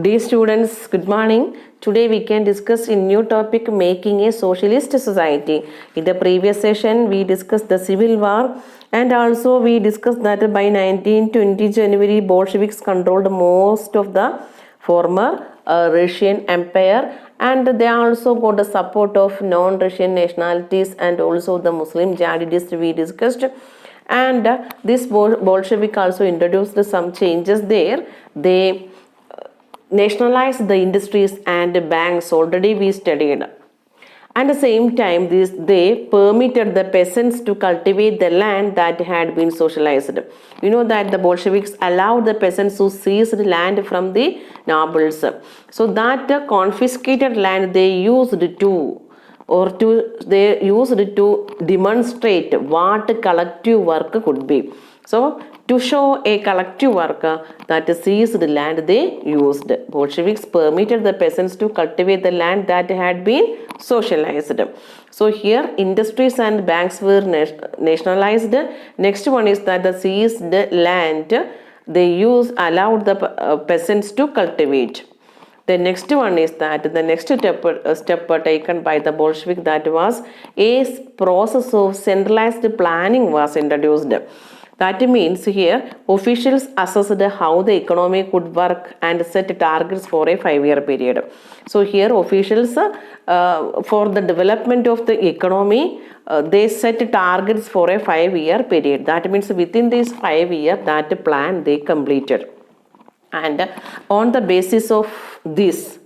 Dear students, good morning. Today we can discuss a new topic, making a socialist society. In the previous session we discussed the Civil War, and also we discussed that by 1920 January Bolsheviks controlled most of the former Russian Empire, and they also got the support of non-Russian nationalities and also the Muslim jihadists we discussed. And this Bolshevik also introduced some changes there. They nationalized the industries and banks, already we studied. At the same time, they permitted the peasants to cultivate the land that had been socialized. You know that the Bolsheviks allowed the peasants to seize the land from the nobles. So that confiscated land they used to demonstrate what collective work could be. So to show a collective work that seized land they used. Bolsheviks permitted the peasants to cultivate the land that had been socialized. So here industries and banks were nationalized. Next one is that the seized land they allowed the peasants to cultivate. The next one is that the next step taken by the Bolshevik, that was a process of centralized planning was introduced. That means here officials assessed how the economy could work and set targets for a 5-year period. So here officials for the development of the economy they set targets for a 5-year period. That means within this 5 years that plan they completed. And on the basis of this,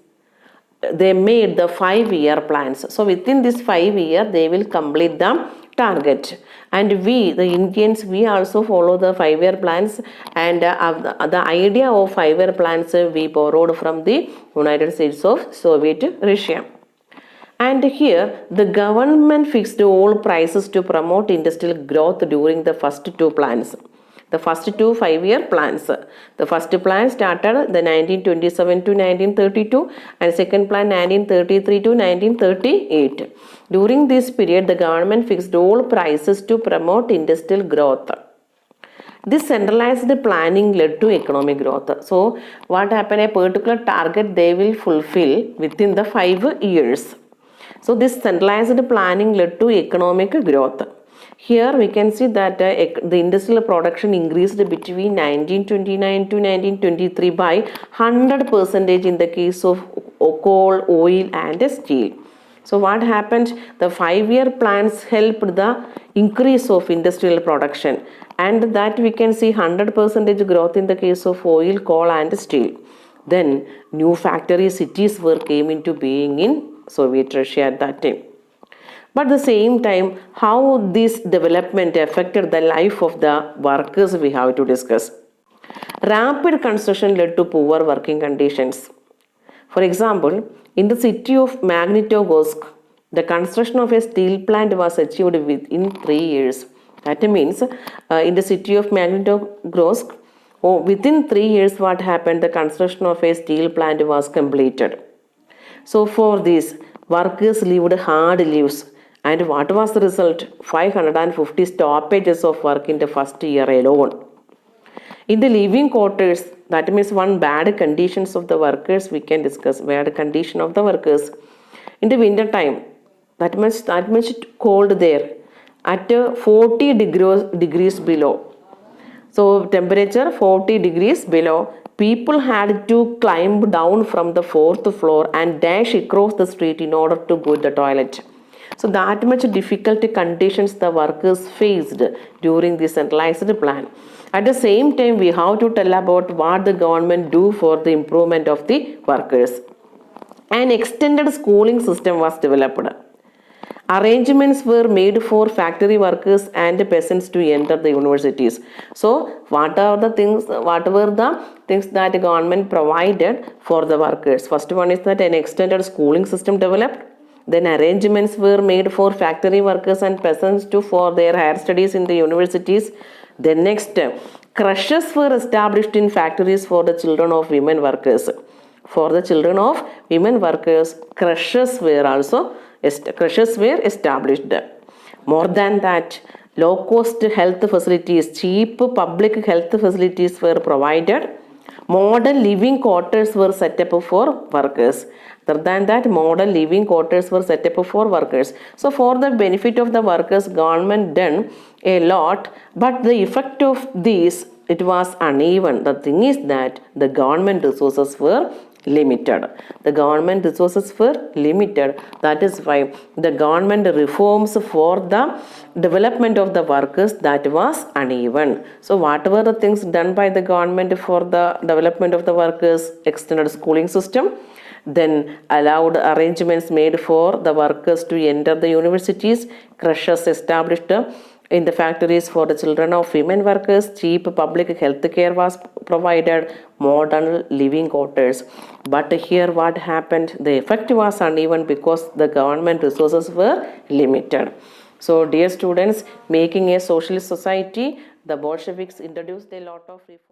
they made the 5-year plans. So within this 5 years, they will complete the target. And we, the Indians, we also follow the 5-year plans. And the idea of 5-year plans we borrowed from the United States of Soviet Russia. And here, the government fixed all prices to promote industrial growth during the first two plans. The first two 5-year plans. The first plan started the 1927 to 1932 and second plan 1933 to 1938. During this period, the government fixed all prices to promote industrial growth. This centralized planning led to economic growth. So, what happened? A particular target they will fulfill within the 5 years. So, this centralized planning led to economic growth. Here we can see that the industrial production increased between 1929 to 1923 by 100% in the case of coal, oil and steel. So what happened? The 5-year plans helped the increase of industrial production, and that we can see 100% growth in the case of oil, coal and steel. Then new factory cities came into being in Soviet Russia at that time. But at the same time, how this development affected the life of the workers we have to discuss. Rapid construction led to poor working conditions. For example, in the city of Magnitogorsk, the construction of a steel plant was achieved within 3 years. That means in the city of Magnitogorsk, within 3 years what happened? The construction of a steel plant was completed. So for this, workers lived hard lives. And what was the result? 550 stoppages of work in the first year alone. In the living quarters, that means one bad conditions of the workers we can discuss. Bad condition of the workers. In the winter time, that much cold there at 40 degrees below. So temperature 40 degrees below. People had to climb down from the 4th floor and dash across the street in order to go to the toilet. So that much difficult conditions the workers faced during the centralized plan. At the same time, we have to tell about what the government do for the improvement of the workers. An extended schooling system was developed. Arrangements were made for factory workers and peasants to enter the universities. So what were the things that the government provided for the workers? First one is that an extended schooling system developed. Then arrangements were made for factory workers and peasants for their higher studies in the universities. Then next, crushes were established in factories for the children of women workers. For the children of women workers, crushes were established. More than that, low-cost health facilities, cheap public health facilities were provided. model living quarters were set up for workers. Other than that, model living quarters were set up for workers. So for the benefit of the workers, government done a lot, but the effect of this, it was uneven. The thing is that the government resources were limited. The government resources were limited. That is why the government reforms for the development of the workers, that was uneven. So what were the things done by the government for the development of the workers? Extended schooling system, then allowed arrangements made for the workers to enter the universities, crushes established in the factories for the children of women workers, cheap public health care was provided, modern living quarters. But here what happened? The effect was uneven because the government resources were limited. So dear students, making a socialist society, the Bolsheviks introduced a lot of reforms.